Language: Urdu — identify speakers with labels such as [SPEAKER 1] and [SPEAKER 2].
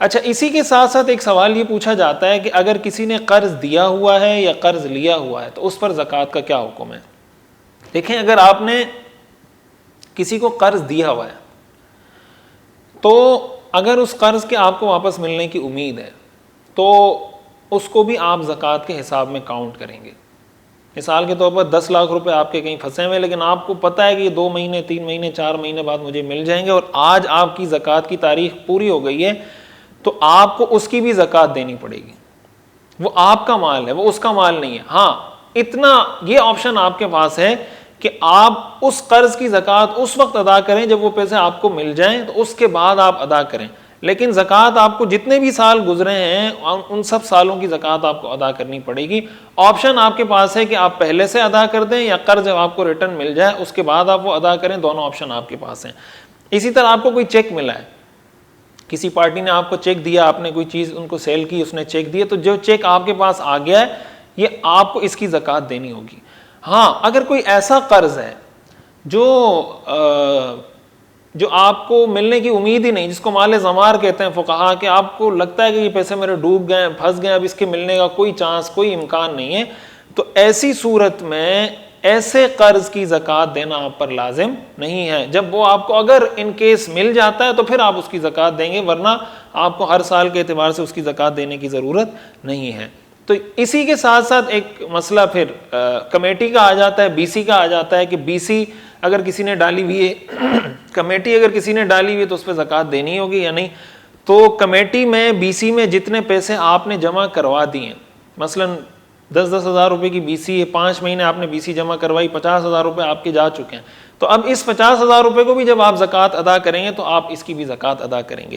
[SPEAKER 1] اچھا، اسی کے ساتھ ساتھ ایک سوال یہ پوچھا جاتا ہے کہ اگر کسی نے قرض دیا ہوا ہے یا قرض لیا ہوا ہے تو اس پر زکوٰۃ کا کیا حکم ہے؟ دیکھیں، اگر آپ نے کسی کو قرض دیا ہوا ہے تو اگر اس قرض کے آپ کو واپس ملنے کی امید ہے تو اس کو بھی آپ زکوٰۃ کے حساب میں کاؤنٹ کریں گے. مثال کے طور پر 10 لاکھ روپے آپ کے کہیں پھنسے ہوئے، لیکن آپ کو پتہ ہے کہ یہ 2 مہینے 3 مہینے 4 مہینے بعد مجھے مل جائیں گے، اور آج آپ کی زکوٰۃ کی تاریخ پوری ہو گئی ہے، تو آپ کو اس کی بھی زکوٰۃ دینی پڑے گی. وہ آپ کا مال ہے، وہ اس کا مال نہیں ہے. ہاں، اتنا یہ آپشن آپ کے پاس ہے کہ آپ اس قرض کی زکوٰۃ اس وقت ادا کریں جب وہ پیسے آپ کو مل جائیں، تو اس کے بعد آپ ادا کریں. لیکن زکوٰۃ آپ کو جتنے بھی سال گزرے ہیں ان سب سالوں کی زکوٰۃ آپ کو ادا کرنی پڑے گی. آپشن آپ کے پاس ہے کہ آپ پہلے سے ادا کر دیں یا قرض جب آپ کو ریٹرن مل جائے اس کے بعد آپ وہ ادا کریں. دونوں آپشن آپ کے پاس ہیں. اسی طرح آپ کو کوئی چیک ملا ہے، کسی پارٹی نے آپ کو چیک دیا، آپ نے کوئی چیز ان کو سیل کی، اس نے چیک دیا، تو جو چیک آپ کے پاس آ گیا ہے یہ آپ کو اس کی زکوٰۃ دینی ہوگی. ہاں، اگر کوئی ایسا قرض ہے جو آپ کو ملنے کی امید ہی نہیں، جس کو مال زمار کہتے ہیں فقہا، کہ آپ کو لگتا ہے کہ یہ پیسے میرے ڈوب گئے، پھنس گئے، اب اس کے ملنے کا کوئی چانس، کوئی امکان نہیں ہے، تو ایسی صورت میں ایسے قرض کی زکوٰۃ دینا آپ پر لازم نہیں ہے. جب وہ آپ کو اگر ان کیس مل جاتا ہے تو پھر آپ اس کی زکوٰۃ دیں گے، ورنہ آپ کو ہر سال کے اعتبار سے اس کی زکوٰۃ دینے کی ضرورت نہیں ہے. تو اسی کے ساتھ ساتھ ایک مسئلہ پھر کمیٹی کا آ جاتا ہے، بی سی کا آ جاتا ہے کہ بی سی اگر کسی نے ڈالی ہوئی ہے کمیٹی اگر کسی نے ڈالی ہوئی ہے تو اس پہ زکوٰۃ دینی ہوگی یا نہیں. تو کمیٹی میں بی سی میں جتنے پیسے آپ نے جمع کروا دیے، مثلا 10,000 10,000 روپے کی بی سی ہے، 5 مہینے آپ نے بی سی جمع کروائی، 50,000 روپے آپ کے جا چکے ہیں، تو اب اس 50,000 روپے کو بھی جب آپ زکوٰۃ ادا کریں گے تو آپ اس کی بھی زکوٰۃ ادا کریں گے.